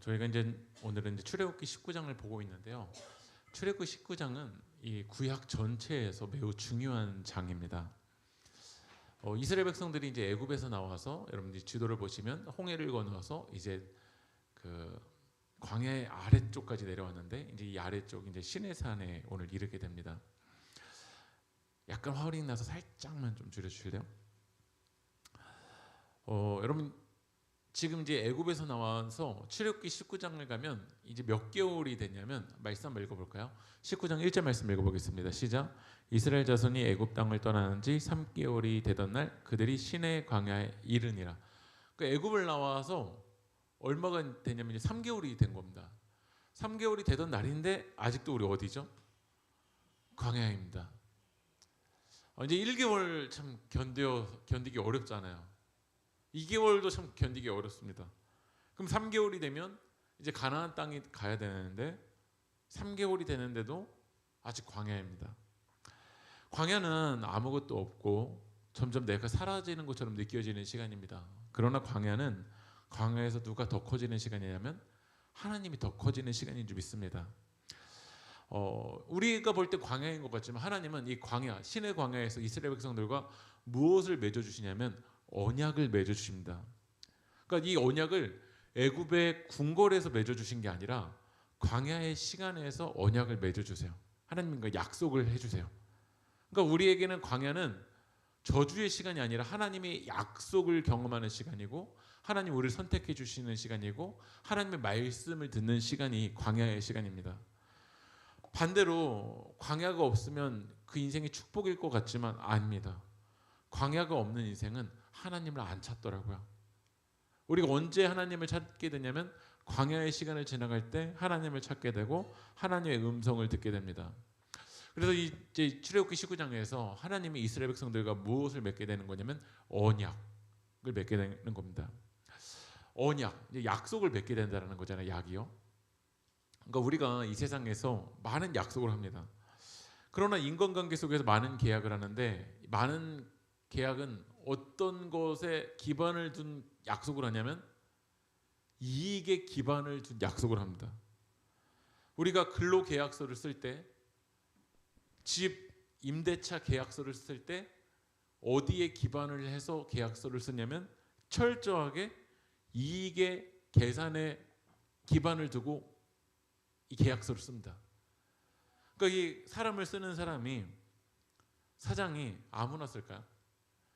저희가 오늘은 출애굽기 19장을 보고 있는데요. 출애굽기 19장은 이 구약 전체에서 매우 중요한 장입니다. 이스라엘 백성들이 이제 애굽에서 나와서 여러분들이 지도를 보시면 홍해를 건너서 이제 그 광야의 아래쪽까지 내려왔는데 이제 이 아래쪽 이제 시내산에 오늘 이르게 됩니다. 약간 화울이 나서 살짝만 좀 줄여주실래요? 여러분 지금 이제 애굽에서 나와서 출애굽기 19장을 가면 이제 몇 개월이 됐냐면 말씀 한번 읽어볼까요? 19장 1절 말씀 읽어보겠습니다. 시작. 이스라엘 자손이 애굽 땅을 떠나는 지 3개월이 되던 날 그들이 시내 광야에 이르니라. 그러니까 애굽을 나와서 얼마가 되냐면 이제 3개월이 된 겁니다. 3개월이 되던 날인데 아직도 우리 어디죠? 광야입니다. 이제 1개월 참 견디기 어렵잖아요. 2개월도 참 견디기 어렵습니다. 그럼 3개월이 되면 이제 가나안 땅에 가야 되는데 3개월이 되는데도 아직 광야입니다. 광야는 아무것도 없고 점점 내가 사라지는 것처럼 느껴지는 시간입니다. 그러나 광야는 광야에서 누가 더 커지는 시간이냐면 하나님이 더 커지는 시간인 줄 믿습니다. 우리가 볼 때 광야인 것 같지만 하나님은 이 광야, 신의 광야에서 이스라엘 백성들과 무엇을 맺어주시냐면 언약을 맺어주십니다. 그러니까 이 언약을 애굽의 궁궐에서 맺어주신 게 아니라 광야의 시간에서 언약을 맺어주세요. 하나님과 약속을 해주세요. 그러니까 우리에게는 광야는 저주의 시간이 아니라 하나님의 약속을 경험하는 시간이고 하나님 우리를 선택해 주시는 시간이고 하나님의 말씀을 듣는 시간이 광야의 시간입니다. 반대로 광야가 없으면 그 인생이 축복일 것 같지만 아닙니다. 광야가 없는 인생은 하나님을 안 찾더라고요. 우리가 언제 하나님을 찾게 되냐면 광야의 시간을 지나갈 때 하나님을 찾게 되고 하나님의 음성을 듣게 됩니다. 그래서 이제 출애굽기 19장에서 하나님이 이스라엘 백성들과 무엇을 맺게 되는 거냐면 언약을 맺게 되는 겁니다. 언약, 이제 약속을 맺게 된다는 거잖아요. 약이요. 그러니까 우리가 이 세상에서 많은 약속을 합니다. 그러나 인간관계 속에서 많은 계약을 하는데 많은 계약은 어떤 것에 기반을 둔 약속을 하냐면 이익에 기반을 둔 약속을 합니다. 우리가 근로계약서를 쓸 때, 집 임대차 계약서를 쓸 때 어디에 기반을 해서 계약서를 쓰냐면 철저하게 이익의 계산에 기반을 두고 이 계약서를 씁니다. 그러니까 이 사람을 쓰는 사람이 사장이 아무나 쓸까요?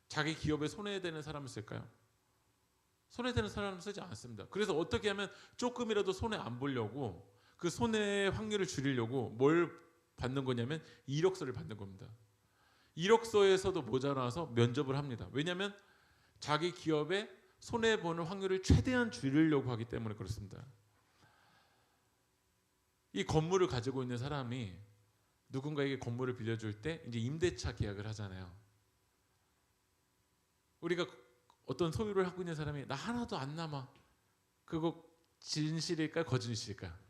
자기 기업에 손해되는 사람을 쓸까요? 손해되는 사람을 쓰지 않습니다. 그래서 어떻게 하면 조금이라도 손해 안 보려고 그 손해의 확률을 줄이려고 뭘 받는 거냐면 이력서를 받는 겁니다. 이력서에서도 모자라서 면접을 합니다. 왜냐하면 자기 기업에 손해보는 확률을 최대한 줄이려고 하기 때문에 그렇습니다. 이 건물을 가지고 있는 사람이 누군가에게 건물을 빌려줄 때 이제 임대차 계약을 하잖아요. 우리가 어떤 소유를 하고 있는 사람이 나 하나도 안 남아. 그거 진실일까 거짓일까?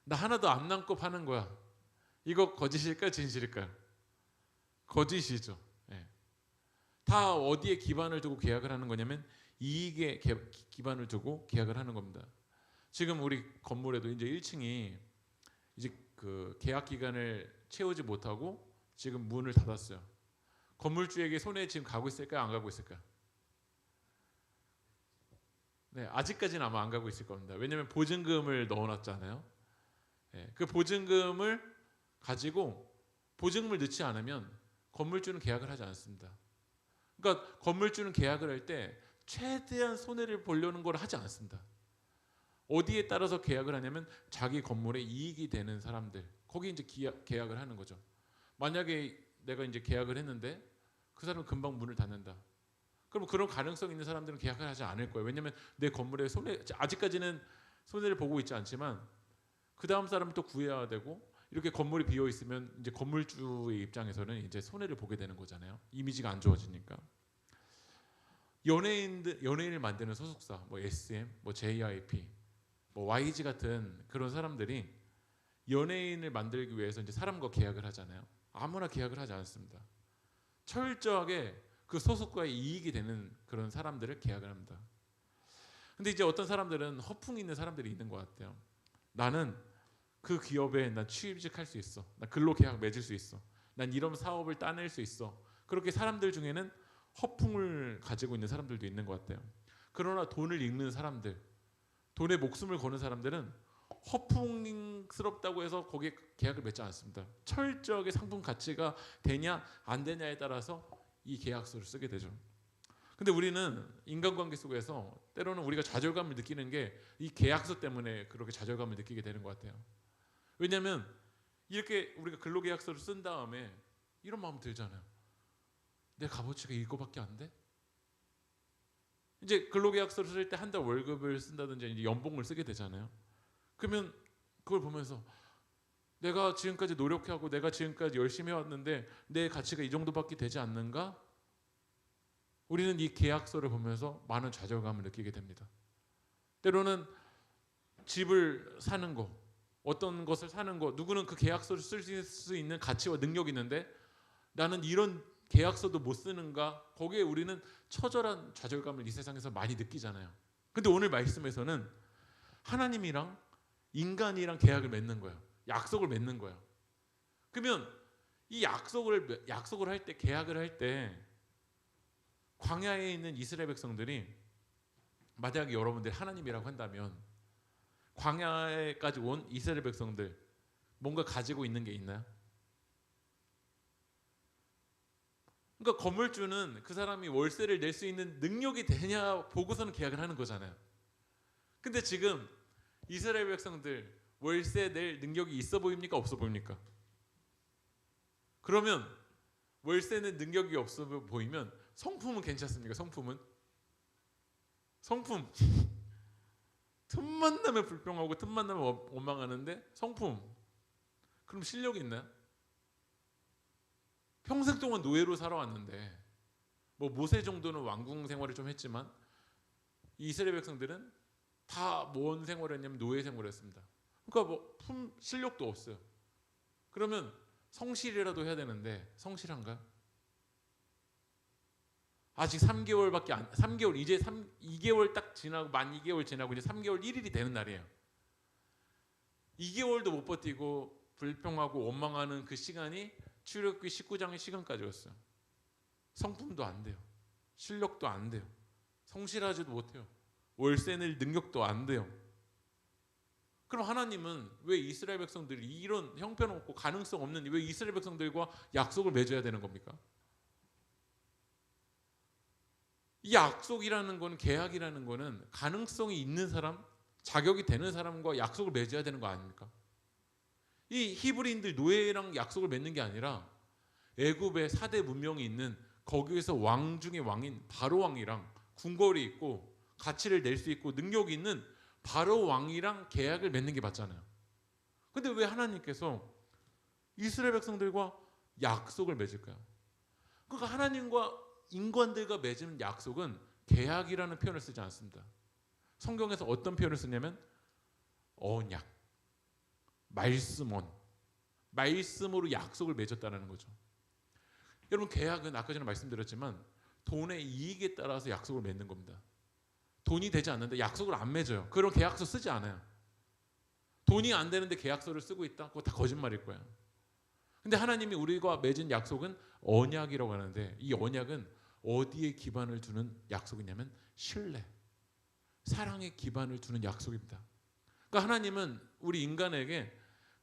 나 하나도 안 남고 파는 거야. 이거 거짓일까 진실일까요? 거짓이죠. 네. 다 어디에 기반을 두고 계약을 하는 거냐면 이익에 기반을 두고 계약을 하는 겁니다. 지금 우리 건물에도 이제 1층이 이제 그 계약 기간을 채우지 못하고 지금 문을 닫았어요. 건물주에게 손해 지금 가고 있을까요? 안 가고 있을까요? 네, 아직까지는 아마 안 가고 있을 겁니다. 왜냐하면 보증금을 넣어놨잖아요. 네, 그 보증금을 가지고 보증금을 넣지 않으면 건물주는 계약을 하지 않습니다. 그러니까 건물주는 계약을 할 때 최대한 손해를 보려는 걸 하지 않습니다. 어디에 따라서 계약을 하냐면 자기 건물에 이익이 되는 사람들 거기 이제 계약을 하는 거죠. 만약에 내가 이제 계약을 했는데 그 사람은 금방 문을 닫는다. 그럼 그런 가능성 있는 사람들은 계약을 하지 않을 거예요. 왜냐하면 내 건물에 아직까지는 손해를 보고 있지 않지만 그 다음 사람을 또 구해야 되고 이렇게 건물이 비어 있으면 이제 건물주의 입장에서는 이제 손해를 보게 되는 거잖아요. 이미지가 안 좋아지니까. 연예인을 만드는 소속사, 뭐 SM, 뭐 JYP, 뭐 YG 같은 그런 사람들이 연예인을 만들기 위해서 이제 사람과 계약을 하잖아요. 아무나 계약을 하지 않습니다. 철저하게 그 소속과의 이익이 되는 그런 사람들을 계약을 합니다. 근데 이제 어떤 사람들은 허풍이 있는 사람들이 있는 것 같아요. 나는 그 기업에 난 취직할 수 있어. 난 근로계약 맺을 수 있어. 난 이런 사업을 따낼 수 있어. 그렇게 사람들 중에는 허풍을 가지고 있는 사람들도 있는 것 같아요. 그러나 돈을 읽는 사람들, 돈에 목숨을 거는 사람들은 허풍스럽다고 해서 거기에 계약을 맺지 않습니다. 철저하게 상품 가치가 되냐 안 되냐에 따라서 이 계약서를 쓰게 되죠. 근데 우리는 인간관계 속에서 때로는 우리가 좌절감을 느끼는 게 이 계약서 때문에 그렇게 좌절감을 느끼게 되는 것 같아요. 왜냐하면 이렇게 우리가 근로계약서를 쓴 다음에 이런 마음 들잖아요. 내 값어치가 이거밖에 안 돼? 이제 근로계약서를 쓸 때 한 달 월급을 쓴다든지 이제 연봉을 쓰게 되잖아요. 그러면 그걸 보면서 내가 지금까지 노력하고 내가 지금까지 열심히 해왔는데 내 가치가 이 정도밖에 되지 않는가? 우리는 이 계약서를 보면서 많은 좌절감을 느끼게 됩니다. 때로는 집을 사는 거, 어떤 것을 사는 거, 누구는 그 계약서를 쓸 수 있는 가치와 능력이 있는데 나는 이런 계약서도 못 쓰는가? 거기에 우리는 처절한 좌절감을 이 세상에서 많이 느끼잖아요. 근데 오늘 말씀에서는 하나님이랑 인간이랑 계약을 맺는 거예요. 약속을 맺는 거예요. 그러면 이 약속을 할 때, 계약을 할 때 광야에 있는 이스라엘 백성들이 만약에 여러분들이 하나님이라고 한다면 광야에까지 온 이스라엘 백성들 뭔가 가지고 있는 게 있나요? 그러니까 건물주는 그 사람이 월세를 낼 수 있는 능력이 되냐 보고서는 계약을 하는 거잖아요. 근데 지금 이스라엘 백성들 월세 낼 능력이 있어 보입니까? 없어 보입니까? 그러면 월세는 능력이 없어 보이면 성품은 괜찮습니까? 성품 틈만 나면 불평하고 틈만 나면 원망하는데 성품 그럼 실력이 있나요? 평생 동안 노예로 살아왔는데 뭐 모세 정도는 왕궁 생활을 좀 했지만 이스라엘 백성들은 다 뭔 생활을 했냐면 노예 생활을 했습니다. 그러니까 뭐 실력도 없어요. 그러면 성실이라도 해야 되는데 성실한가요? 아직 3개월 이제 2개월 딱 지나고 만 2개월 지나고 이제 3개월 1일이 되는 날이에요. 2개월도 못 버티고 불평하고 원망하는 그 시간이 출애굽기 19장의 시간까지였어요. 성품도 안 돼요. 실력도 안 돼요. 성실하지도 못해요. 월세 낼 능력도 안 돼요. 그럼 하나님은 왜 이스라엘 백성들이 이런 형편없고 가능성 없는 왜 이스라엘 백성들과 약속을 맺어야 되는 겁니까? 이 약속이라는 건 계약이라는 거는 가능성이 있는 사람, 자격이 되는 사람과 약속을 맺어야 되는 거 아닙니까? 이 히브리인들 노예랑 약속을 맺는 게 아니라 애굽의 4대 문명이 있는 거기에서 왕 중의 왕인 바로 왕이랑 궁궐이 있고 가치를 낼 수 있고 능력이 있는 바로 왕이랑 계약을 맺는 게 맞잖아요. 근데 왜 하나님께서 이스라엘 백성들과 약속을 맺을까요? 그러니까 하나님과 인간들과 맺은 약속은 계약이라는 표현을 쓰지 않습니다. 성경에서 어떤 표현을 쓰냐면 언약, 말씀으로 약속을 맺었다는 거죠. 여러분 계약은 아까 전에 말씀드렸지만 돈의 이익에 따라서 약속을 맺는 겁니다. 돈이 되지 않는데 약속을 안 맺어요. 그럼 계약서 쓰지 않아요. 돈이 안 되는데 계약서를 쓰고 있다? 그거 다 거짓말일 거예요. 근데 하나님이 우리가 맺은 약속은 언약이라고 하는데 이 언약은 어디에 기반을 두는 약속이냐면 신뢰, 사랑에 기반을 두는 약속입니다. 그러니까 하나님은 우리 인간에게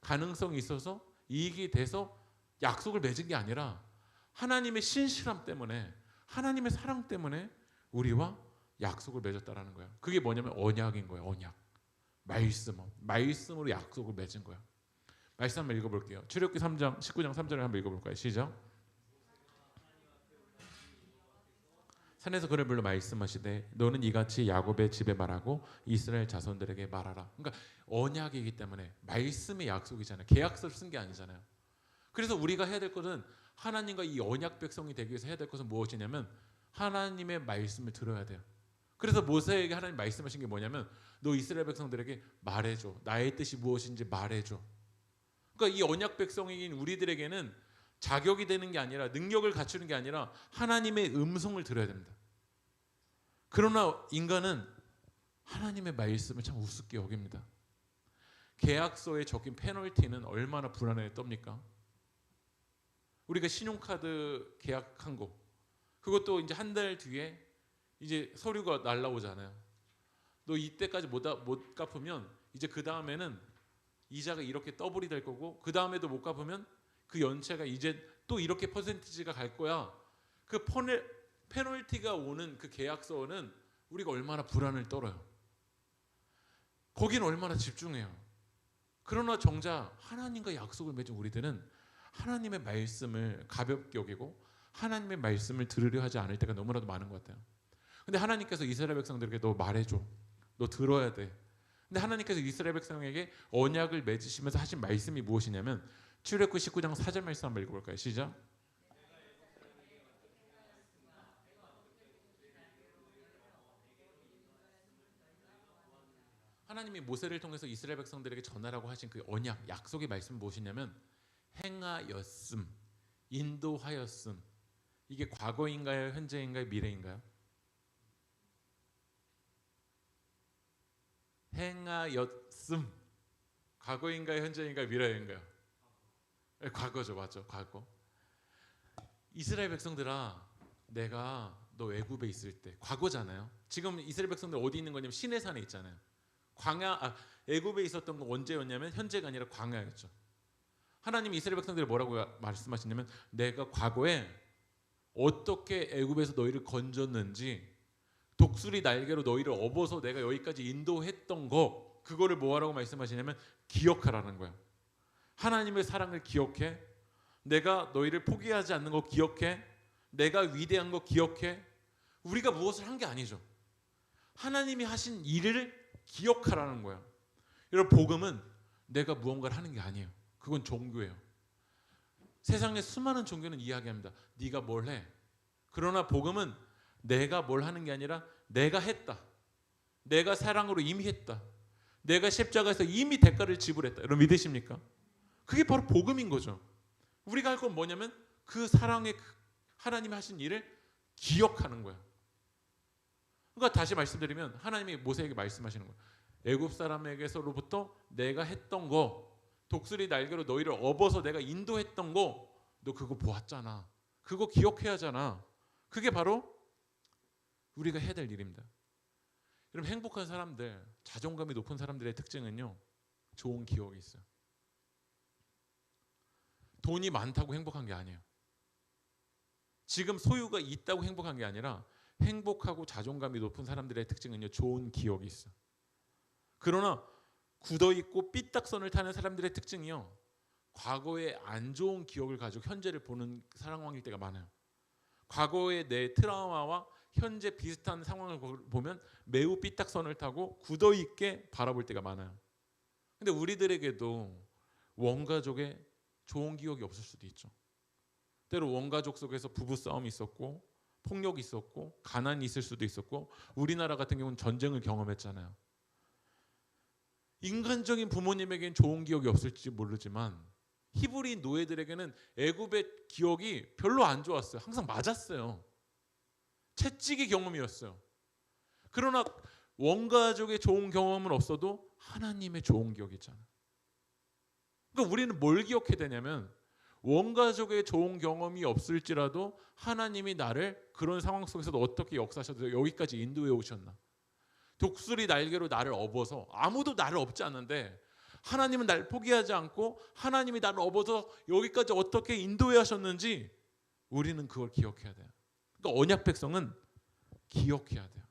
가능성이 있어서 이익이 돼서 약속을 맺은 게 아니라 하나님의 신실함 때문에 하나님의 사랑 때문에 우리와 약속을 맺었다라는 거예요. 그게 뭐냐면 언약인 거예요. 언약. 말씀으로 약속을 맺은 거예요. 말씀 한번 읽어볼게요. 출애굽기 3장 19장 3절을 한번 읽어볼까요? 시작. 산에서 그를 불러 말씀하시되 너는 이같이 야곱의 집에 말하고 이스라엘 자손들에게 말하라. 그러니까 언약이기 때문에 말씀의 약속이잖아요. 계약서를 쓴 게 아니잖아요. 그래서 우리가 해야 될 것은 하나님과 이 언약 백성이 되기 위해서 해야 될 것은 무엇이냐면 하나님의 말씀을 들어야 돼요. 그래서 모세에게 하나님 말씀하신 게 뭐냐면 너 이스라엘 백성들에게 말해줘. 나의 뜻이 무엇인지 말해줘. 그러니까 이 언약 백성인 우리들에게는 자격이 되는 게 아니라 능력을 갖추는 게 아니라 하나님의 음성을 들어야 됩니다. 그러나 인간은 하나님의 말씀을 참 우습게 여깁니다. 계약서에 적힌 페널티는 얼마나 불안에 떱니까? 우리가 신용카드 계약한 거, 그것도 이제 한 달 뒤에 이제 서류가 날라오잖아요. 너 이때까지 못 갚으면 이제 그 다음에는 이자가 이렇게 더블이 될 거고, 그 다음에도 못 갚으면 그 연체가 이제 또 이렇게 퍼센티지가 갈 거야. 그 페널티가 오는 그 계약서는 우리가 얼마나 불안을 떨어요. 거기는 얼마나 집중해요. 그러나 정작 하나님과 약속을 맺은 우리들은 하나님의 말씀을 가볍게 여기고 하나님의 말씀을 들으려 하지 않을 때가 너무나도 많은 것 같아요. 근데 하나님께서 이스라엘 백성들에게 너 말해줘. 너 들어야 돼. 근데 하나님께서 이스라엘 백성에게 언약을 맺으시면서 하신 말씀이 무엇이냐면 출애굽기 19장 4절 말씀 한번 읽어볼까요? 시작. 하나님이 모세를 통해서 이스라엘 백성들에게 전하라고 하신 그 언약, 약속의 말씀은 무엇이냐면 행하였음, 인도하였음. 이게 과거인가요? 현재인가요? 미래인가요? 행하였음. 과거인가요? 현재인가요? 미래인가요? 네, 과거죠. 맞죠? 과거. 이스라엘 백성들아, 내가 너 애굽에 있을 때, 과거잖아요. 지금 이스라엘 백성들 어디 있는 거냐면 시내산에 있잖아요. 애굽에 있었던 건 언제였냐면 현재가 아니라 광야였죠. 하나님이 이스라엘 백성들이 뭐라고 말씀하시냐면 내가 과거에 어떻게 애굽에서 너희를 건졌는지, 독수리 날개로 너희를 업어서 내가 여기까지 인도했던 거, 그거를 뭐하라고 말씀하시냐면 기억하라는 거예요. 하나님의 사랑을 기억해. 내가 너희를 포기하지 않는 거 기억해. 내가 위대한 거 기억해. 우리가 무엇을 한 게 아니죠. 하나님이 하신 일을 기억하라는 거예요. 여러분, 복음은 내가 무언가를 하는 게 아니에요. 그건 종교예요. 세상의 수많은 종교는 이야기합니다. 네가 뭘 해. 그러나 복음은 내가 뭘 하는 게 아니라 내가 했다. 내가 사랑으로 이미 했다. 내가 십자가에서 이미 대가를 지불했다. 여러분 믿으십니까? 그게 바로 복음인 거죠. 우리가 할 건 뭐냐면 그 사랑의 하나님이 하신 일을 기억하는 거예요. 그러니까 다시 말씀드리면 하나님이 모세에게 말씀하시는 거예요. 애굽 사람에게서로부터 내가 했던 거, 독수리 날개로 너희를 업어서 내가 인도했던 거, 너 그거 보았잖아. 그거 기억해야 하잖아. 그게 바로 우리가 해야 될 일입니다. 여러분, 행복한 사람들, 자존감이 높은 사람들의 특징은요, 좋은 기억이 있어요. 돈이 많다고 행복한 게 아니에요. 지금 소유가 있다고 행복한 게 아니라 행복하고 자존감이 높은 사람들의 특징은요, 좋은 기억이 있어요. 그러나 굳어있고 삐딱선을 타는 사람들의 특징이요, 과거의 안 좋은 기억을 가지고 현재를 보는 상황일 때가 많아요. 과거의 내 트라우마와 현재 비슷한 상황을 보면 매우 삐딱선을 타고 굳어있게 바라볼 때가 많아요. 근데 우리들에게도 원가족의 좋은 기억이 없을 수도 있죠. 때로 원가족 속에서 부부싸움이 있었고 폭력이 있었고 가난이 있을 수도 있었고, 우리나라 같은 경우는 전쟁을 경험했잖아요. 인간적인 부모님에게는 좋은 기억이 없을지 모르지만 히브리 노예들에게는 애굽의 기억이 별로 안 좋았어요. 항상 맞았어요. 채찍의 경험이었어요. 그러나 원가족의 좋은 경험은 없어도 하나님의 좋은 기억이 있잖아요. 그러니까 우리는 뭘 기억해야 되냐면 원가족의 좋은 경험이 없을지라도 하나님이 나를 그런 상황 속에서도 어떻게 역사하셔서 여기까지 인도해 오셨나. 독수리 날개로 나를 업어서, 아무도 나를 업지 않는데 하나님은 나를 포기하지 않고 하나님이 나를 업어서 여기까지 어떻게 인도해 하셨는지 우리는 그걸 기억해야 돼요. 그러니까 언약 백성은 기억해야 돼요.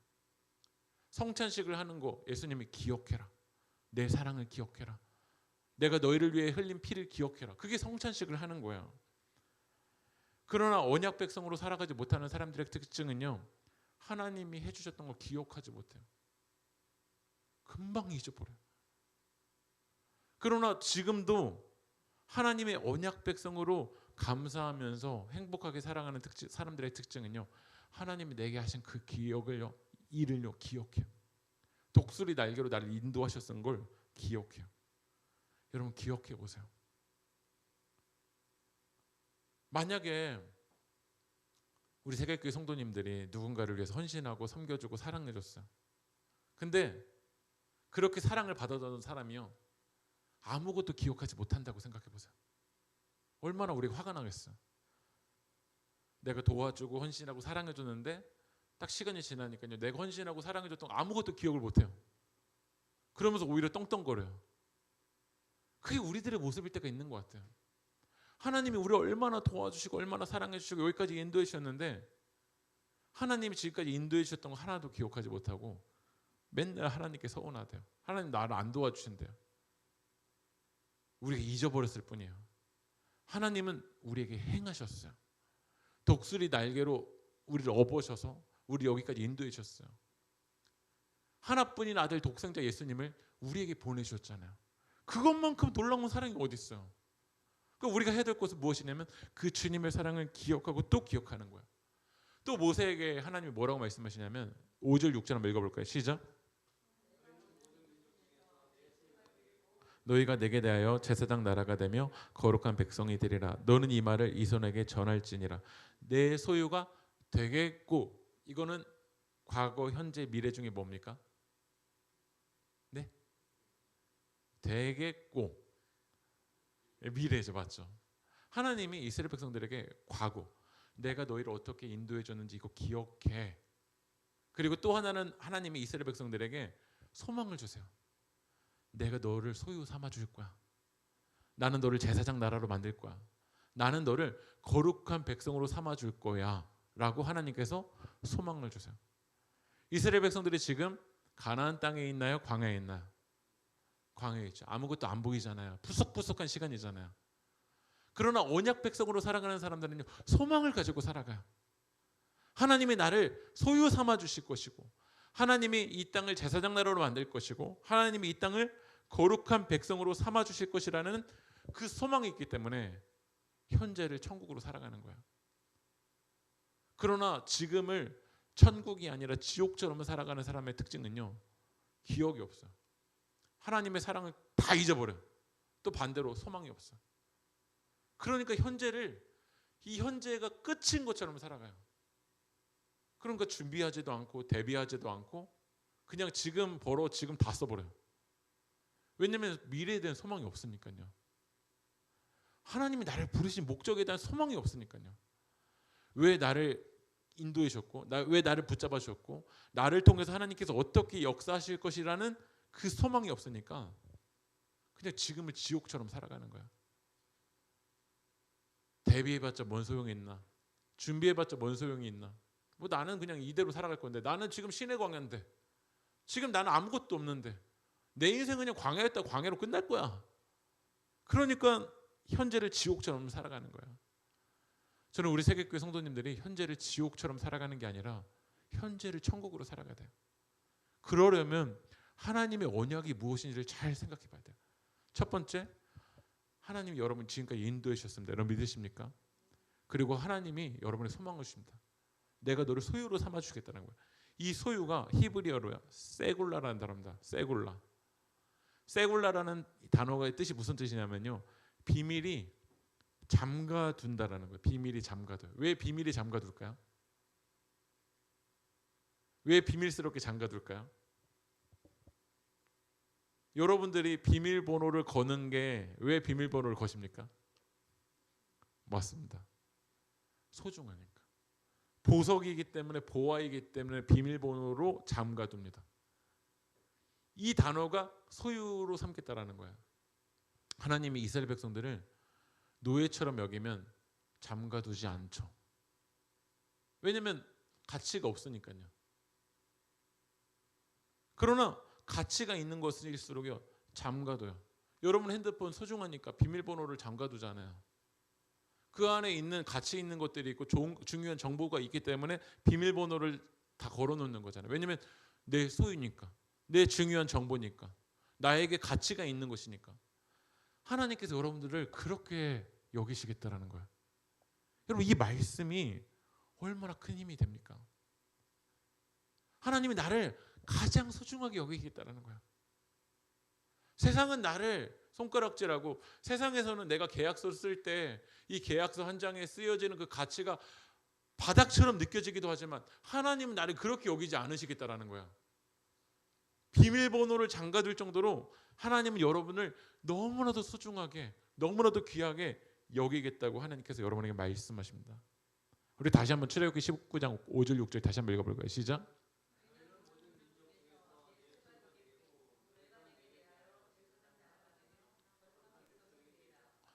성찬식을 하는 거 예수님이 기억해라. 내 사랑을 기억해라. 내가 너희를 위해 흘린 피를 기억해라. 그게 성찬식을 하는 거예요. 그러나 언약 백성으로 살아가지 못하는 사람들의 특징은요, 하나님이 해주셨던 걸 기억하지 못해요. 금방 잊어버려요. 그러나 지금도 하나님의 언약 백성으로 감사하면서 행복하게 살아가는 사람들의 특징은요, 하나님이 내게 하신 그 기억을요, 일을요 기억해요. 독수리 날개로 나를 인도하셨던 걸 기억해요. 여러분 기억해 보세요. 만약에 우리 세계교회 성도님들이 누군가를 위해서 헌신하고 섬겨주고 사랑해줬어요. 근데 그렇게 사랑을 받아주는 사람이요, 아무것도 기억하지 못한다고 생각해 보세요. 얼마나 우리가 화가 나겠어요. 내가 도와주고 헌신하고 사랑해줬는데 딱 시간이 지나니까요, 내가 헌신하고 사랑해줬던 거 아무것도 기억을 못해요. 그러면서 오히려 떵떵거려요. 그게 우리들의 모습일 때가 있는 것 같아요. 하나님이 우리를 얼마나 도와주시고 얼마나 사랑해 주시고 여기까지 인도해 주셨는데, 하나님이 지금까지 인도해 주셨던 거 하나도 기억하지 못하고 맨날 하나님께 서운하대요. 하나님 나를 안 도와주신대요. 우리가 잊어버렸을 뿐이에요. 하나님은 우리에게 행하셨어요. 독수리 날개로 우리를 업으셔서 우리 여기까지 인도해 주셨어요. 하나뿐인 아들 독생자 예수님을 우리에게 보내주셨잖아요. 그것만큼 놀라운 사랑이 어디 있어요? 그러니까 우리가 해야 될 것은 무엇이냐면 그 주님의 사랑을 기억하고 또 기억하는 거예요. 또 모세에게 하나님이 뭐라고 말씀하시냐면 5절 6절 한번 읽어볼까요? 시작. 너희가 내게 대하여 제사장 나라가 되며 거룩한 백성이 되리라. 너는 이 말을 이 손에게 전할지니라. 내 소유가 되겠고, 이거는 과거, 현재, 미래 중에 뭡니까? 네? 되겠고. 미래죠, 맞죠? 하나님이 이스라엘 백성들에게 과거, 내가 너희를 어떻게 인도해 줬는지 이거 기억해. 그리고 또 하나는 하나님이 이스라엘 백성들에게 소망을 주세요. 내가 너를 소유 삼아 줄 거야. 나는 너를 제사장 나라로 만들 거야. 나는 너를 거룩한 백성으로 삼아 줄 거야 라고 하나님께서 소망을 주세요. 이스라엘 백성들이 지금 가나안 땅에 있나요? 광야에 있나요? 광야에 있죠. 아무것도 안 보이잖아요. 푸석푸석한 시간이잖아요. 그러나 언약 백성으로 살아가는 사람들은요, 소망을 가지고 살아가요. 하나님이 나를 소유 삼아 주실 것이고, 하나님이 이 땅을 제사장 나라로 만들 것이고, 하나님이 이 땅을 거룩한 백성으로 삼아 주실 것이라는 그 소망이 있기 때문에 현재를 천국으로 살아가는 거예요. 그러나 지금을 천국이 아니라 지옥처럼 살아가는 사람의 특징은요, 기억이 없어요. 하나님의 사랑을 다 잊어버려요. 또 반대로 소망이 없어요. 그러니까 이 현재가 끝인 것처럼 살아가요. 그러니까 준비하지도 않고 대비하지도 않고 그냥 지금 벌어 지금 다 써버려요. 왜냐하면 미래에 대한 소망이 없으니까요. 하나님이 나를 부르신 목적에 대한 소망이 없으니까요. 왜 나를 인도해 주셨고, 왜 나를 붙잡아 주셨고, 나를 통해서 하나님께서 어떻게 역사하실 것이라는 그 소망이 없으니까 그냥 지금을 지옥처럼 살아가는 거야. 대비해봤자 뭔 소용이 있나? 준비해봤자 뭔 소용이 있나? 뭐 나는 그냥 이대로 살아갈 건데, 나는 지금 신의 광야인데, 지금 나는 아무것도 없는데, 내 인생은 그냥 광야였다 광야로 끝날 거야. 그러니까 현재를 지옥처럼 살아가는 거야. 저는 우리 세계교회 성도님들이 현재를 지옥처럼 살아가는 게 아니라 현재를 천국으로 살아가야 돼요. 그러려면 하나님의 언약이 무엇인지를 잘 생각해 봐야 돼요. 첫 번째, 하나님이 여러분 지금까지 인도해 주셨습니다. 여러분 믿으십니까? 그리고 하나님이 여러분의 소망을 주십니다. 내가 너를 소유로 삼아 주겠다는 거예요. 이 소유가 히브리어로요, 세굴라라는 단어입니다. 세굴라라는 단어의 뜻이 무슨 뜻이냐면요, 비밀이 잠가둔다라는 거예요. 비밀이 잠가둬요. 왜 비밀이 잠가둘까요? 왜 비밀스럽게 잠가둘까요? 여러분들이 비밀번호를 거는 게 왜 비밀번호를 거십니까? 맞습니다. 소중하니까. 보석이기 때문에, 보화이기 때문에 비밀번호로 잠가둡니다. 이 단어가 소유로 삼겠다라는 거예요. 하나님이 이스라엘 백성들을 노예처럼 여기면 잠가두지 않죠. 왜냐하면 가치가 없으니까요. 그러나 가치가 있는 것일수록요, 잠가둬요. 여러분 핸드폰 소중하니까 비밀번호를 잠가두잖아요. 그 안에 있는 가치 있는 것들이 있고 중요한 정보가 있기 때문에 비밀번호를 다 걸어놓는 거잖아요. 왜냐하면 내 소유니까, 내 중요한 정보니까, 나에게 가치가 있는 것이니까. 하나님께서 여러분들을 그렇게 여기시겠다라는 거예요. 여러분, 이 말씀이 얼마나 큰 힘이 됩니까? 하나님이 나를 가장 소중하게 여기겠다라는 거예요. 세상은 나를 손가락질하고, 세상에서는 내가 계약서를 쓸 때 이 계약서 한 장에 쓰여지는 그 가치가 바닥처럼 느껴지기도 하지만 하나님은 나를 그렇게 여기지 않으시겠다라는 거야. 비밀번호를 잠가둘 정도로 하나님은 여러분을 너무나도 소중하게, 너무나도 귀하게 여기겠다고 하나님께서 여러분에게 말씀하십니다. 우리 다시 한번 출애굽기 19장 5절 6절 다시 한번 읽어볼까요? 시작.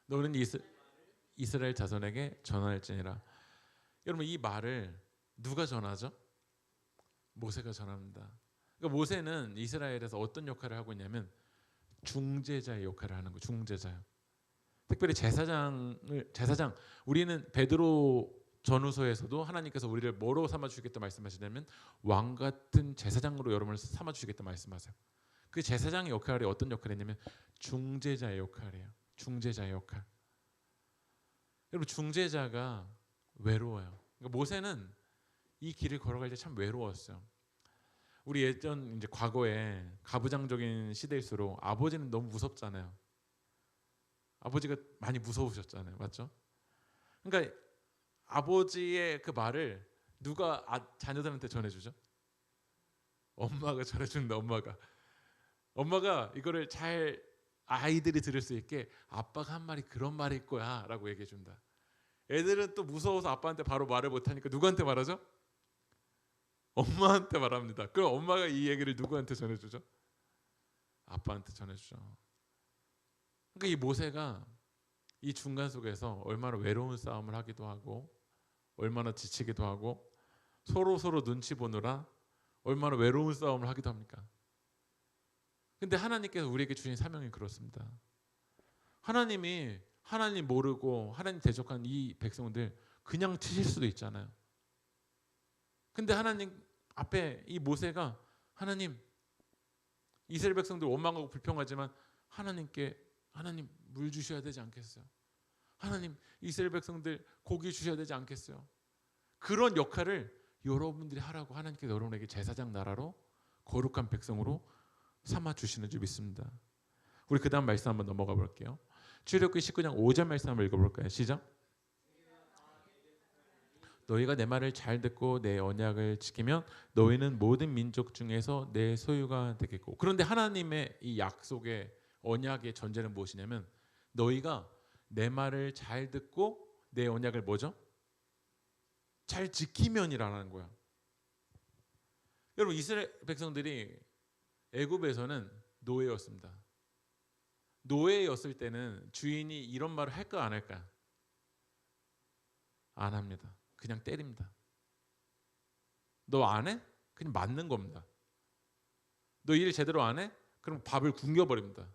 너는 이스라엘 자손에게 전할지니라. 여러분, 이 말을 누가 전하죠? 모세가 전합니다. 그러니까 모세는 이스라엘에서 어떤 역할을 하고 있냐면 중재자의 역할을 하는 거예요. 중재자요. 특별히 제사장, 우리는 베드로 전후서에서도 하나님께서 우리를 뭐로 삼아 주시겠다 말씀하시냐면 왕 같은 제사장으로 여러분을 삼아 주시겠다 말씀하세요. 그 제사장의 역할이 어떤 역할이냐면 중재자의 역할이에요. 중재자의 역할. 여러분, 중재자가 외로워요. 그러니까 모세는 이 길을 걸어갈 때 참 외로웠어요. 우리 예전 이제 과거에 가부장적인 시대일수록 아버지는 너무 무섭잖아요. 아버지가 많이 무서우셨잖아요. 맞죠? 그러니까 아버지의 그 말을 누가 자녀들한테 전해주죠? 엄마가 전해준다. 엄마가 이거를 잘 아이들이 들을 수 있게 아빠가 한 말이 그런 말일 거야 라고 얘기해 준다. 애들은 또 무서워서 아빠한테 바로 말을 못하니까 누구한테 말하죠? 엄마한테 말합니다. 그럼 엄마가 이 얘기를 누구한테 전해주죠? 아빠한테 전해주죠. 그러니까 이 모세가 이 중간 속에서 얼마나 외로운 싸움을 하기도 하고 얼마나 지치기도 하고 서로 눈치 보느라 얼마나 외로운 싸움을 하기도 합니까? 근데 하나님께서 우리에게 주신 사명이 그렇습니다. 하나님이 하나님 모르고 하나님 대적한 이 백성들 그냥 치실 수도 있잖아요. 근데 하나님 앞에 이 모세가 하나님, 이스라엘 백성들 원망하고 불평하지만 하나님 물 주셔야 되지 않겠어요? 하나님 이스라엘 백성들 고기 주셔야 되지 않겠어요? 그런 역할을 여러분들이 하라고 하나님께서 여러분에게 제사장 나라로 거룩한 백성으로 삼아 주시는 줄 믿습니다. 우리 그 다음 말씀 한번 넘어가 볼게요. 출애굽기 19장 5절 말씀 한번 읽어볼까요? 시작. 너희가 내 말을 잘 듣고 내 언약을 지키면 너희는 모든 민족 중에서 내 소유가 되겠고. 그런데 하나님의 이 약속의 언약의 전제는 무엇이냐면 너희가 내 말을 잘 듣고 내 언약을 뭐죠? 잘 지키면이라는 거야. 여러분, 이스라엘 백성들이 애굽에서는 노예였습니다. 노예였을 때는 주인이 이런 말을 할까 안 할까? 안 합니다. 그냥 때립니다. 너 안 해? 그냥 맞는 겁니다. 너 일 제대로 안 해? 그럼 밥을 굶겨버립니다.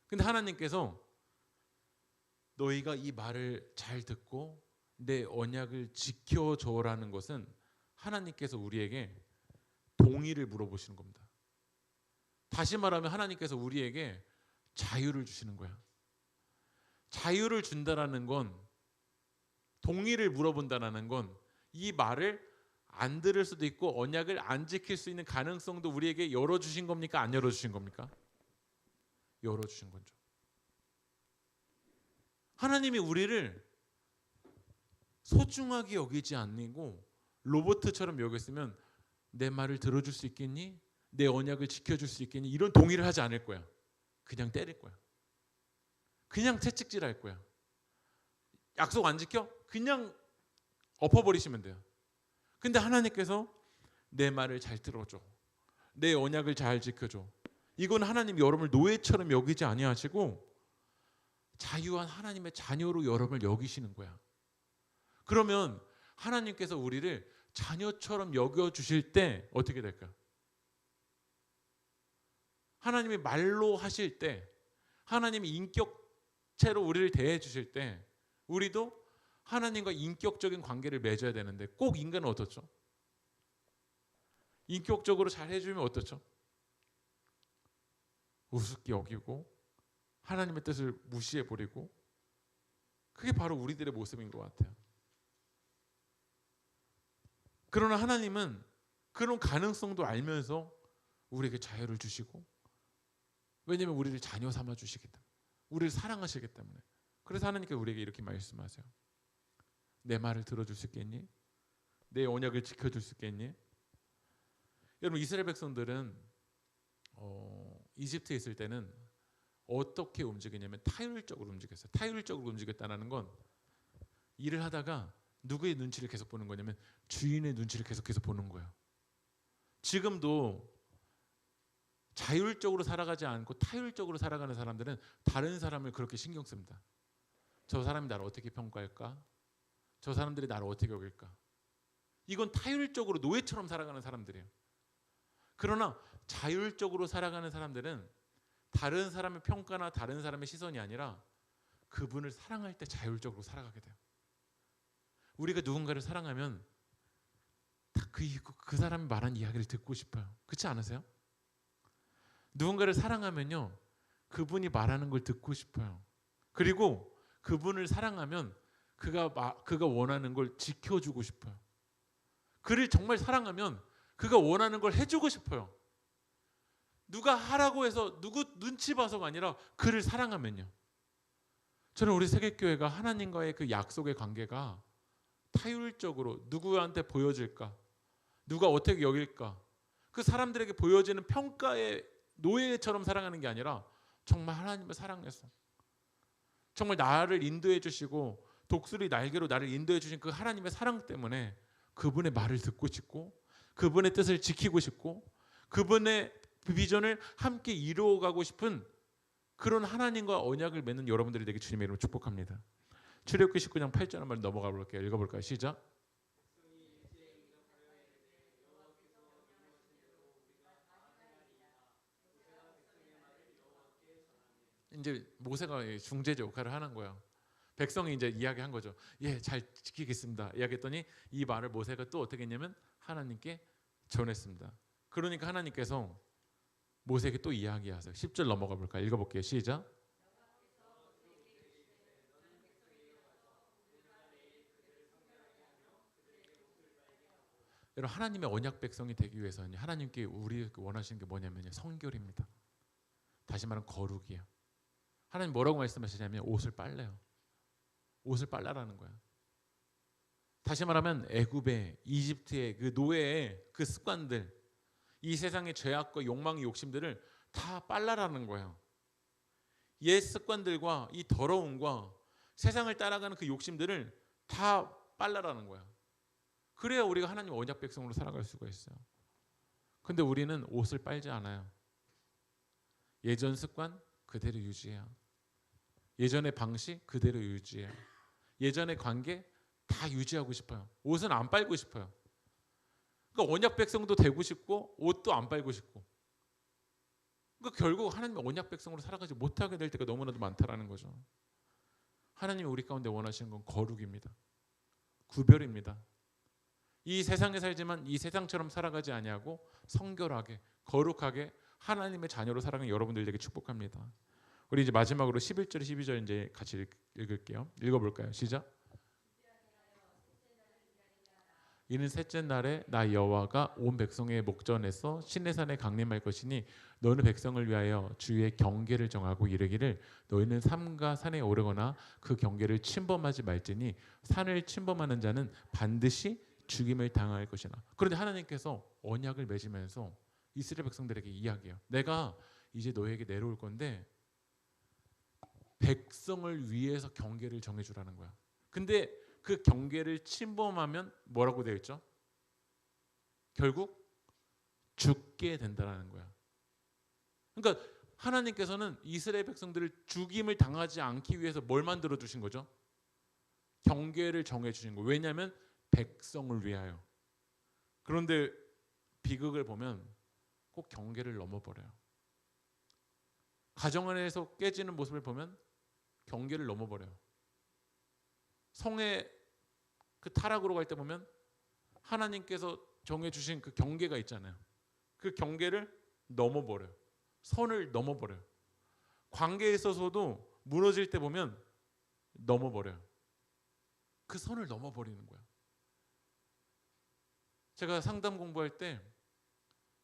근데 하나님께서 너희가 이 말을 잘 듣고 내 언약을 지켜줘라는 것은 하나님께서 우리에게 동의를 물어보시는 겁니다. 다시 말하면 하나님께서 우리에게 자유를 주시는 거야. 자유를 준다라는 건, 동의를 물어본다라는 건 이 말을 안 들을 수도 있고 언약을 안 지킬 수 있는 가능성도 우리에게 열어주신 겁니까? 안 열어주신 겁니까? 열어주신 거죠. 하나님이 우리를 소중하게 여기지 않고 로봇처럼 여겼으면 내 말을 들어줄 수 있겠니? 내 언약을 지켜줄 수 있겠니? 이런 동의를 하지 않을 거야. 그냥 때릴 거야. 그냥 채찍질할 거야. 약속 안 지켜? 그냥 엎어버리시면 돼요. 근데 하나님께서 내 말을 잘 들어줘. 내 언약을 잘 지켜줘. 이건 하나님 여러분을 노예처럼 여기지 아니하시고 자유한 하나님의 자녀로 여러분을 여기시는 거야. 그러면 하나님께서 우리를 자녀처럼 여겨주실 때 어떻게 될까? 하나님이 말로 하실 때, 하나님이 인격체로 우리를 대해 주실 때 우리도 하나님과 인격적인 관계를 맺어야 되는데 꼭 인간은 어떻죠? 인격적으로 잘 해주면 어떻죠? 우습게 여기고 하나님의 뜻을 무시해버리고, 그게 바로 우리들의 모습인 것 같아요. 그러나 하나님은 그런 가능성도 알면서 우리에게 자유를 주시고, 왜냐하면 우리를 자녀 삼아 주시기 때문에, 우리를 사랑하시기 때문에. 그래서 하나님께서 우리에게 이렇게 말씀하세요. 내 말을 들어줄 수 있겠니? 내 언약을 지켜줄 수 있겠니? 여러분, 이스라엘 백성들은 이집트에 있을 때는 어떻게 움직이냐면 타율적으로 움직였어요. 타율적으로 움직였다는 건 일을 하다가 누구의 눈치를 계속 보는 거냐면 주인의 눈치를 계속 보는 거예요. 지금도 자율적으로 살아가지 않고 타율적으로 살아가는 사람들은 다른 사람을 그렇게 신경 씁니다. 저 사람이 나를 어떻게 평가할까? 저 사람들이 나를 어떻게 여길까? 이건 타율적으로 노예처럼 살아가는 사람들이에요. 그러나 자율적으로 살아가는 사람들은 다른 사람의 평가나 다른 사람의 시선이 아니라 그분을 사랑할 때 자율적으로 살아가게 돼요. 우리가 누군가를 사랑하면 다 그 사람이 말한 이야기를 듣고 싶어요. 그렇지 않으세요? 누군가를 사랑하면요, 그분이 말하는 걸 듣고 싶어요. 그리고 그분을 사랑하면 그가 원하는 걸 지켜주고 싶어요. 그를 정말 사랑하면 그가 원하는 걸 해주고 싶어요. 누가 하라고 해서 누구 눈치 봐서가 아니라 그를 사랑하면요. 저는 우리 세계교회가 하나님과의 그 약속의 관계가 타율적으로 누구한테 보여질까? 누가 어떻게 여길까? 그 사람들에게 보여지는 평가의 노예처럼 살아가는 게 아니라 정말 하나님을 사랑해서 정말 나를 인도해 주시고 독수리 날개로 나를 인도해 주신 그 하나님의 사랑 때문에 그분의 말을 듣고 싶고 그분의 뜻을 지키고 싶고 그분의 비전을 함께 이루어가고 싶은 그런 하나님과 언약을 맺는 여러분들이 되게 주님의 이름으로 축복합니다. 출애굽기 19장 8절 한번 넘어가 볼게요. 읽어볼까요? 시작. 이제 모세가 중재자 역할을 하는 거예요. 백성이 이제 이야기한 거죠. 예, 잘 지키겠습니다. 이야기했더니 이 말을 모세가 또 어떻게 했냐면 하나님께 전했습니다. 그러니까 하나님께서 모세에게 또 이야기하세요. 10절 넘어가 볼까요? 읽어볼게요. 시작. 여러분, 하나님의 언약 백성이 되기 위해서는 하나님께 우리 원하시는 게 뭐냐면요, 성결입니다. 다시 말하면 거룩이에요. 하나님 뭐라고 말씀하시냐면 옷을 빨래요. 옷을 빨라라는 거야. 다시 말하면 애굽의 이집트의 그 노예의 그 습관들, 이 세상의 죄악과 욕망의 욕심들을 다 빨라라는 거예요. 옛 습관들과 이 더러움과 세상을 따라가는 그 욕심들을 다 빨라라는 거야. 그래야 우리가 하나님 언약 백성으로 살아갈 수가 있어요. 근데 우리는 옷을 빨지 않아요. 예전 습관 그대로 유지해요. 예전의 방식 그대로 유지해요. 예전의 관계 다 유지하고 싶어요. 옷은 안 빨고 싶어요. 그러니까 언약 백성도 되고 싶고 옷도 안 빨고 싶고. 그러니까 결국 하나님의 언약 백성으로 살아가지 못하게 될 때가 너무나도 많다라는 거죠. 하나님이 우리 가운데 원하시는 건 거룩입니다. 구별입니다. 이 세상에 살지만 이 세상처럼 살아가지 아니하고 성결하게 거룩하게 하나님의 자녀로 살아가는 여러분들에게 축복합니다. 우리 이제 마지막으로 11절 12절 이제 같이 읽을게요. 읽어볼까요? 시작. 이는 셋째 날에 나 여호와가 온 백성의 목전에서 시내산에 강림할 것이니 너는 백성을 위하여 주의 경계를 정하고 이르기를 너희는 삼가 산에 오르거나 그 경계를 침범하지 말지니 산을 침범하는 자는 반드시 죽임을 당할 것이나. 그런데 하나님께서 언약을 맺으면서 이스라엘 백성들에게 이야기해요. 내가 이제 너에게 내려올 건데 백성을 위해서 경계를 정해주라는 거야. 근데 그 경계를 침범하면 뭐라고 되어 있죠? 결국 죽게 된다는 거야. 그러니까 하나님께서는 이스라엘 백성들을 죽임을 당하지 않기 위해서 뭘 만들어 주신 거죠? 경계를 정해 주신 거예요. 왜냐하면 백성을 위하여. 그런데 비극을 보면 꼭 경계를 넘어버려요. 가정 안에서 깨지는 모습을 보면 경계를 넘어버려요. 성의 그 타락으로 갈 때 보면 하나님께서 정해주신 그 경계가 있잖아요. 그 경계를 넘어버려요. 선을 넘어버려요. 관계에 있어서도 무너질 때 보면 넘어버려요. 그 선을 넘어버리는 거야. 제가 상담 공부할 때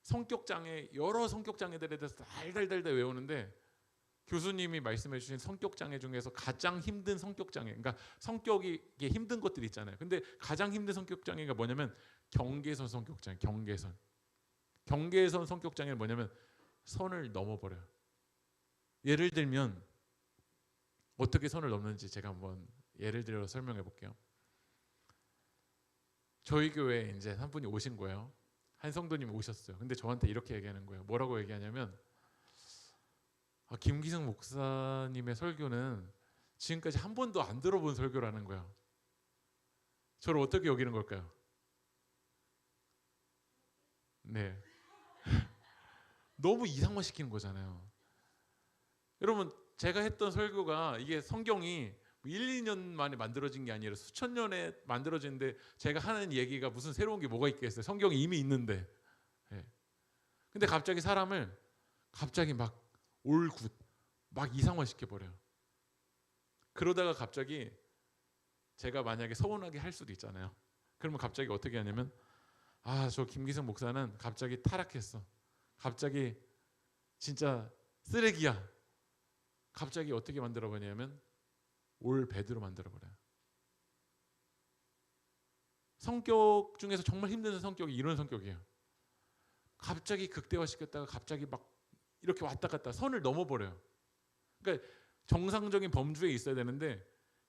성격장애, 여러 성격장애들에 대해서 달달달달 외우는데 교수님이 말씀해 주신 성격장애 중에서 가장 힘든 성격장애, 그러니까 성격이 힘든 것들이 있잖아요. 근데 가장 힘든 성격장애가 뭐냐면 경계선 성격장애, 경계선 성격장애는 뭐냐면 선을 넘어버려요. 예를 들면 어떻게 선을 넘는지 제가 한번 예를 들어 설명해 볼게요. 저희 교회에 이제 한 분이 오신 거예요. 한 성도님이 오셨어요. 근데 저한테 이렇게 얘기하는 거예요. 뭐라고 얘기하냐면 김기승 목사님의 설교는 지금까지 한 번도 안 들어본 설교라는 거야. 저를 어떻게 여기는 걸까요? 네. 너무 이상화시키는 거잖아요. 여러분 제가 했던 설교가 이게 성경이 1, 2년 만에 만들어진 게 아니라 수천 년에 만들어진데 제가 하는 얘기가 무슨 새로운 게 뭐가 있겠어요. 성경이 이미 있는데. 네. 근데 갑자기 사람을 갑자기 막 올굿 막 이상화시켜 버려요. 그러다가 갑자기 제가 만약에 서운하게 할 수도 있잖아요. 그러면 갑자기 어떻게 하냐면 저 김기성 목사는 갑자기 타락했어. 갑자기 진짜 쓰레기야. 갑자기 어떻게 만들어 버냐면 올 배드로 만들어 버려요. 성격 중에서 정말 힘든 성격이 이런 성격이에요. 갑자기 극대화시켰다가 갑자기 막 이렇게 왔다 갔다 선을 넘어버려요. 그러니까 정상적인 범주에 있어야 되는데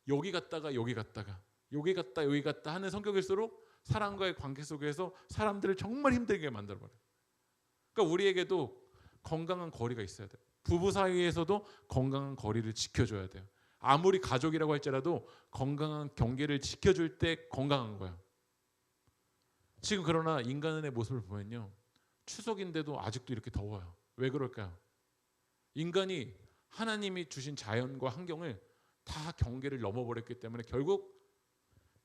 여기 갔다가 여기 갔다가 여기 갔다 여기 갔다 하는 성격일수록 사람과의 관계 속에서 사람들을 정말 힘들게 만들어버려요. 그러니까 우리에게도 건강한 거리가 있어야 돼요. 부부 사이에서도 건강한 거리를 지켜줘야 돼요. 아무리 가족이라고 할지라도 건강한 경계를 지켜줄 때 건강한 거예요. 지금 그러나 인간의 모습을 보면요. 추석인데도 아직도 이렇게 더워요. 왜 그럴까요? 인간이 하나님이 주신 자연과 환경을 다 경계를 넘어버렸기 때문에 결국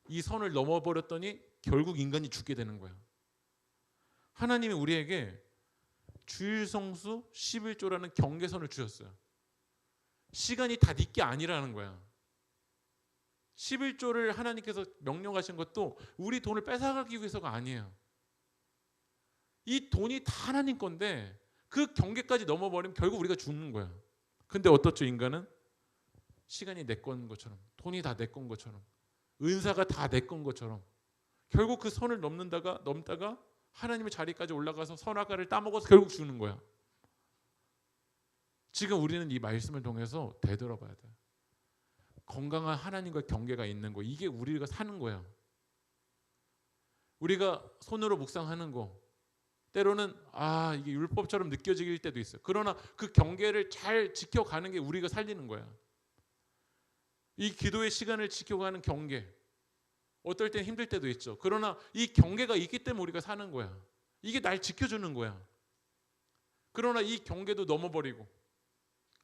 이 선을 넘어버렸더니 결국 인간이 죽게 되는 거예요. 하나님이 우리에게 주일성수 11조라는 경계선을 주셨어요. 시간이 다 네 게 아니라는 거야. 11조를 하나님께서 명령하신 것도 우리 돈을 뺏어가기 위해서가 아니에요. 이 돈이 다 하나님 건데 그 경계까지 넘어버리면 결국 우리가 죽는 거야. 근데 어떻죠? 인간은 시간이 내 건 것처럼 돈이 다 내 건 것처럼 은사가 다 내 건 것처럼 결국 그 선을 넘다가 하나님의 자리까지 올라가서 선악과를 따먹어서 결국 죽는 거야. 지금 우리는 이 말씀을 통해서 되돌아봐야 돼요. 건강한 하나님과 경계가 있는 거, 이게 우리가 사는 거야. 우리가 손으로 묵상하는 거 때로는 이게 율법처럼 느껴질 때도 있어요. 그러나 그 경계를 잘 지켜가는 게 우리가 살리는 거야. 이 기도의 시간을 지켜가는 경계, 어떨 땐 힘들 때도 있죠. 그러나 이 경계가 있기 때문에 우리가 사는 거야. 이게 날 지켜주는 거야. 그러나 이 경계도 넘어버리고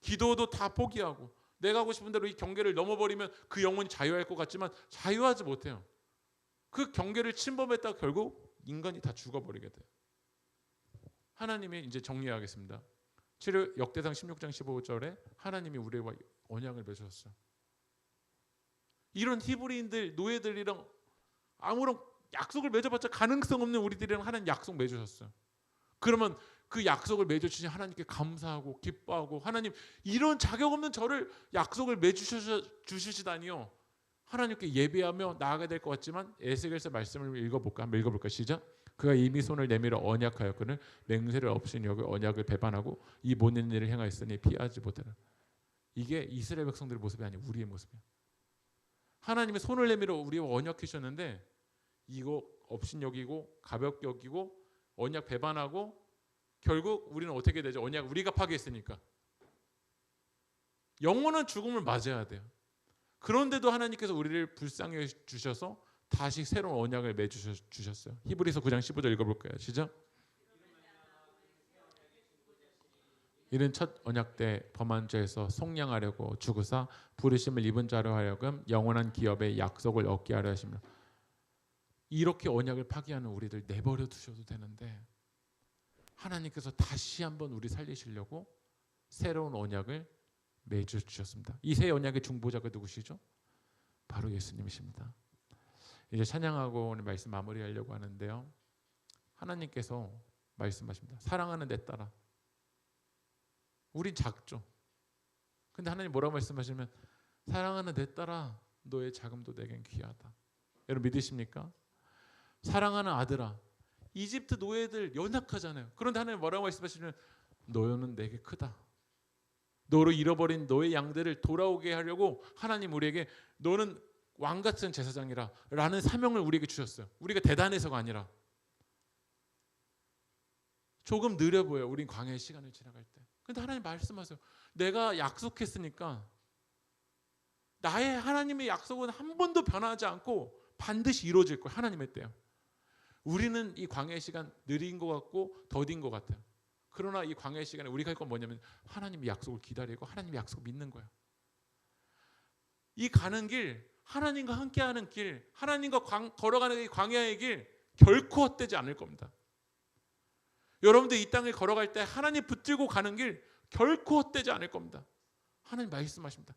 기도도 다 포기하고 내가 하고 싶은 대로 이 경계를 넘어버리면 그 영혼이 자유할 것 같지만 자유하지 못해요. 그 경계를 침범했다가 결국 인간이 다 죽어버리게 돼요. 하나님이 이제 정리하겠습니다. 역대상 16장 15절에 하나님이 우리와 언약을 맺으셨어요. 이런 히브리인들 노예들이랑 아무런 약속을 맺어봤자 가능성 없는 우리들이랑 하나님 약속 맺으셨어요. 그러면 그 약속을 맺어주신 하나님께 감사하고 기뻐하고 하나님 이런 자격 없는 저를 약속을 맺어주시다니요. 하나님께 예배하며 나아가야 될 것 같지만 에스겔서 말씀을 읽어볼까? 한번 읽어볼까? 시작. 그가 이미 손을 내밀어 언약하였거늘 맹세를 없인 여기 언약을 배반하고 이 모든 일을 행하였으니 피하지 못하라. 이게 이스라엘 백성들의 모습이 아니고 우리의 모습이에요. 하나님의 손을 내밀어 우리와 언약하셨는데 이거 없인 여기고 가볍게 여기고 언약 배반하고 결국 우리는 어떻게 되죠? 언약 우리가 파괴했으니까 영원한 죽음을 맞아야 돼요. 그런데도 하나님께서 우리를 불쌍히 주셔서 다시 새로운 언약을 맺으셨어요. 히브리서 9장 15절 읽어볼까요? 시작. 이는 첫 언약 때 범한 죄에서 속량하려고 죽으사 부르심을 입은 자로 하여금 영원한 기업의 약속을 얻게 하려 하시며 이렇게 언약을 파기하는 우리들 내버려 두셔도 되는데 하나님께서 다시 한번 우리 살리시려고 새로운 언약을 맺어주셨습니다. 이 새 언약의 중보자가 누구시죠? 바로 예수님이십니다. 이제 찬양하고 오늘 말씀 마무리하려고 하는데요. 하나님께서 말씀하십니다. 사랑하는 내 딸아. 우린 작죠. 근데 하나님 뭐라고 말씀하시면 사랑하는 내 딸아 너의 자금도 내겐 귀하다. 여러분 믿으십니까? 사랑하는 아들아 이집트 노예들 연약하잖아요. 그런데 하나님 뭐라고 말씀하시면 너는 내게 크다. 너로 잃어버린 너의 양들을 돌아오게 하려고 하나님 우리에게 너는 왕같은 제사장이라 라는 사명을 우리에게 주셨어요. 우리가 대단해서가 아니라. 조금 느려 보여요. 우린 광야의 시간을 지나갈 때. 근데 하나님 말씀하세요. 내가 약속했으니까 나의 하나님의 약속은 한 번도 변하지 않고 반드시 이루어질 거예요. 하나님의 때요. 우리는 이 광야의 시간 느린 것 같고 더딘 것 같아요. 그러나 이 광야의 시간에 우리가 할 건 뭐냐면 하나님의 약속을 기다리고 하나님의 약속을 믿는 거예요. 이 가는 길, 하나님과 함께하는 길, 하나님과 걸어가는 이 광야의 길 결코 헛되지 않을 겁니다. 여러분들 이 땅을 걸어갈 때 하나님 붙들고 가는 길 결코 헛되지 않을 겁니다. 하나님 말씀하십니다.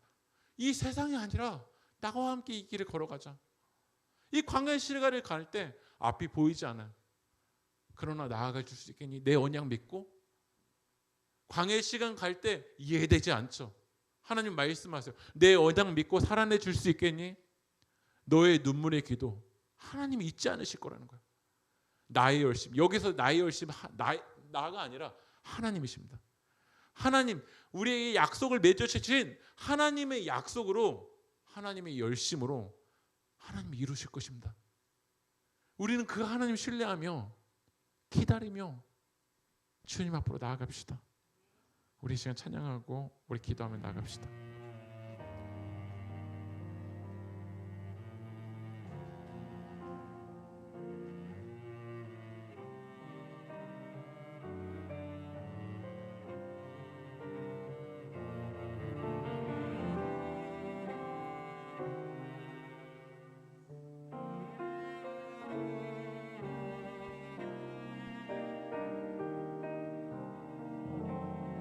이 세상이 아니라 나와 함께 이 길을 걸어가자. 이 광야의 시간을 갈 때 앞이 보이지 않아요. 그러나 나아갈 수 있겠니? 내 언약 믿고 광야의 시간 갈 때 이해되지 않죠. 하나님 말씀하세요. 내 언약 믿고 살아내 줄 수 있겠니? 너의 눈물의 기도 하나님이 잊지 않으실 거라는 거예요. 나의 열심, 여기서 나의 열심 나가 아니라 하나님이십니다. 하나님, 우리에게 약속을 맺어주신 하나님의 약속으로, 하나님의 열심으로 하나님이 이루실 것입니다. 우리는 그 하나님 신뢰하며 기다리며 주님 앞으로 나아갑시다. 우리 시간 찬양하고 우리 기도하며 나아갑시다.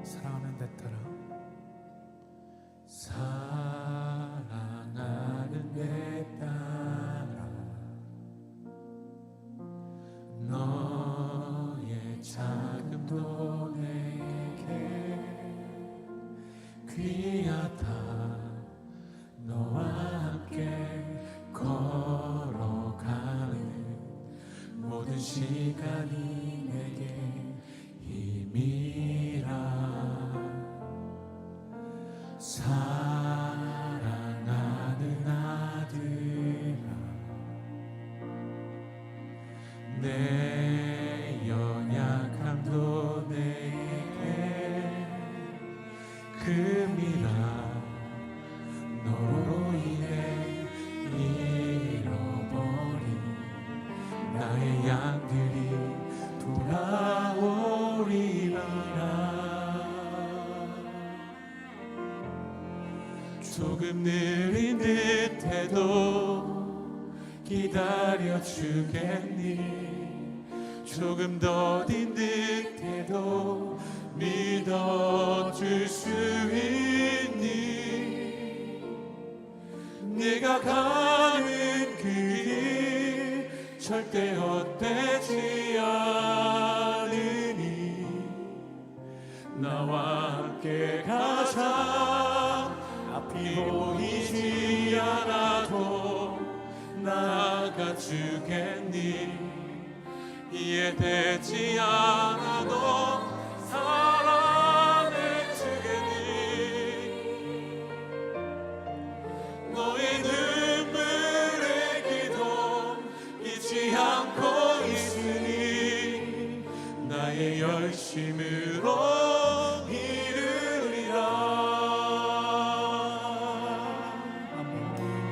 사랑하는 내 따라 사랑하는 내 따라 너의 자금도 내게 귀하다. 너와 함께 걸어가는 모든 시간이 내게 힘이라. 사랑하는 아들아 내 연약함도 내게 금이라. 너로 인해 잃어버린 나의 양들이 돌아오리라. 조금 느린 듯해도 기다려주겠니? 조금 더딘 듯해도 믿어줄 수 있니? 네가 가는 그 길 절대 헛되지 않으니 나와 함께 가자. 앞이 보이지 않아도 나아가 주겠니? 이해되지 않아도 사랑해 주겠니? 너의 눈물의 기도 잊지 않고 있으니 나의 열심으로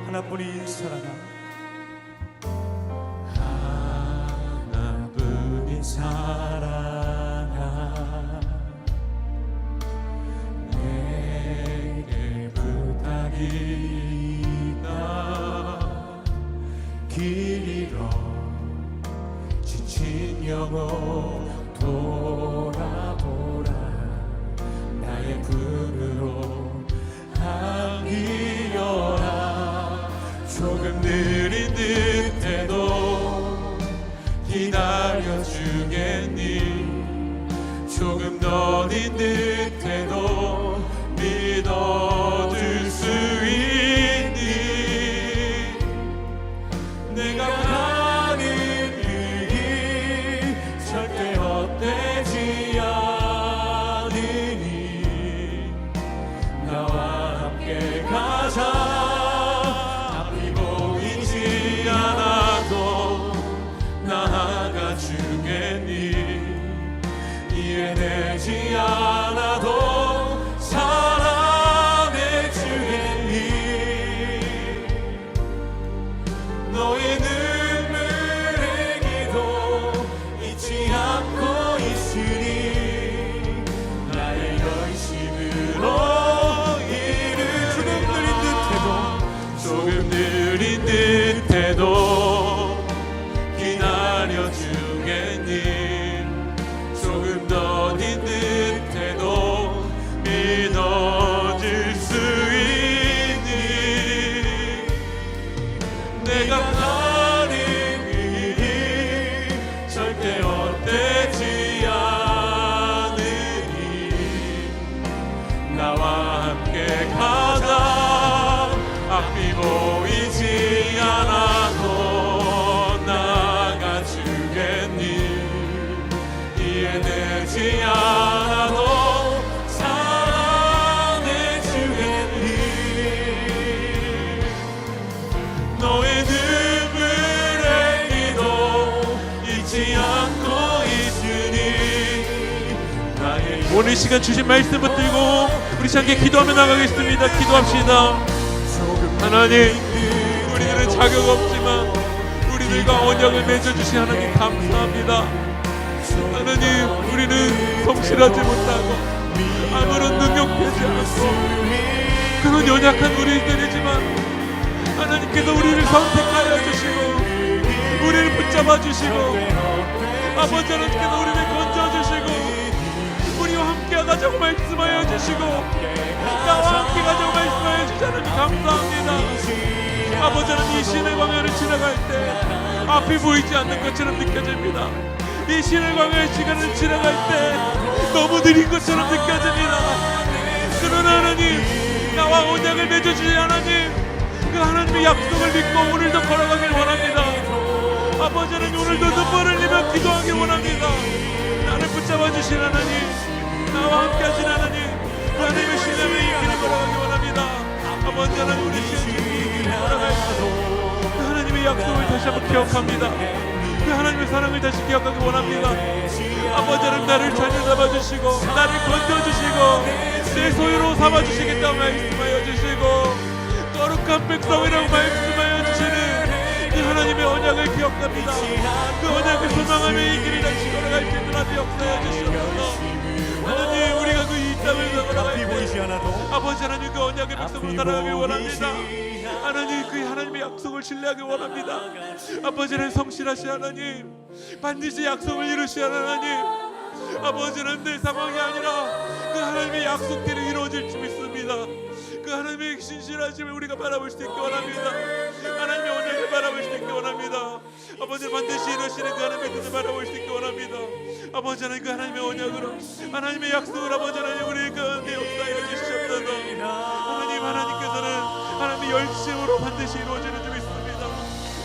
하나뿐인 사랑아, 하나뿐인 사랑아 내게 부탁이 있다. 길 잃어 지친 영혼 돌아보라. 나의 품으로 안기어라. 조금 나와 함께 가자. 앞이 보이지 않아도 나가 주겠니. 이해되지 않아도 사랑해 주겠니. 너의 눈물의 기도 잊지 않고 있으니 나의 오늘 시간 주신 말씀 붙들고 우리 함께 기도하며 나가겠습니다. 기도합시다. 하나님, 우리들은 자격 없지만 우리들과 언약을 맺어주신 하나님 감사합니다. 하나님, 우리는 성실하지 못하고 아무런 능력되지 않고 그런 연약한 우리들이지만 하나님께서 우리를 선택하여 주시고 우리를 붙잡아 주시고 아버지 하나님께서 우리를 건져주시고 우리와 함께 가자고 말씀하여 주시고 나와 함께 가자고 말씀하여 주시 하나님 감사합니다. 아버지 하나님, 이 신의 광야를 지나갈 때 앞이 보이지 않는 것처럼 느껴집니다. 이 신의 광야의 시간을 지나갈 때 너무 느린 것처럼 느껴집니다. 그러나 하나님, 나와 언약을 맺어주신 하나님, 그 하나님의 약속을 믿고 오늘도 걸어가길 원합니다. 아버지 하나님, 오늘도 눈물을 흘리며 기도하길 원합니다. 나를 붙잡아 주신 하나님, 나와 함께 하신 하나님, 그 하나님의 신뢰를 이 길을 걸어가길 원합니다. 아버지 하나님, 우리 시간 이 길을 걸어갈 때 그 하나님의 약속을 다시 한번 기억합니다. 그 하나님의 사랑을 다시 기억하기 원합니다. 아버지 하나님, 나를 잘 잡아주시고 나를 건져주시고 내 소유로 삼아주시겠다고 말씀하여 주시고 거룩한 백성이라고 말씀하여 주시는 그 하나님의 언약을 기억합니다. 그 언약을 소망하며 이 길을 다시 걸어갈 수 있는 하나님 역사해 주시옵소서. 하나님, 우리가 그 이 땅을 걸어갈 때 아버지 하나님, 그 언약의 백성으로 살아가길 원합니다. 하나님, 그 하나님의 약속을 신뢰하길 원합니다. 아버지 하나님, 성실하신 하나님, 반드시 약속을 이루시는 하나님, 아버지 하나님, 내 상황이 아니라 그 하나님의 약속대로 이루어질 줄 믿습니다. 그 하나님의 신실하심을 우리가 바라볼 수 있게 원합니다. 하나님의 언약을 바라볼 수 있게 원합니다. 아버지, 반드시 이루시는 그 하나님의 뜻을 바라볼 수 있게 원합니다. 아버지 하나님, 그 하나님의 언약으로 하나님의 약속을 아버지 하나님 우리 가운데 역사하여 주시옵소서. 하나님, 하나님께서는 하나님의 열심으로 반드시 이루어지는 줄 믿습니다.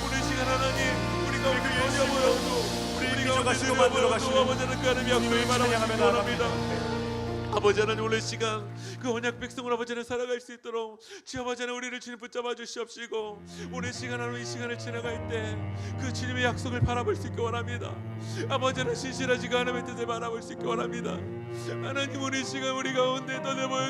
오늘 시간 하나님, 우리가 어려워도 우리가 만들어가시고 아버지 하나님, 그 하나님의 약속을 바라볼 수 있게 원합니다. 아버지 하나님, 오늘 시간 그 언약 백성을 아버지 하나님 살아갈 수 있도록 주 아버지 하나님 우리를 주님 붙잡아 주시옵시고 오늘 시간 하나님 이 시간을 지나갈 때 그 주님의 약속을 바라볼 수 있게 원합니다. 아버지 하나님, 신실하시고 하나님의 뜻을 바라볼 수 있게 원합니다. 하나님, 오늘 시간 우리 가운데 떠내보여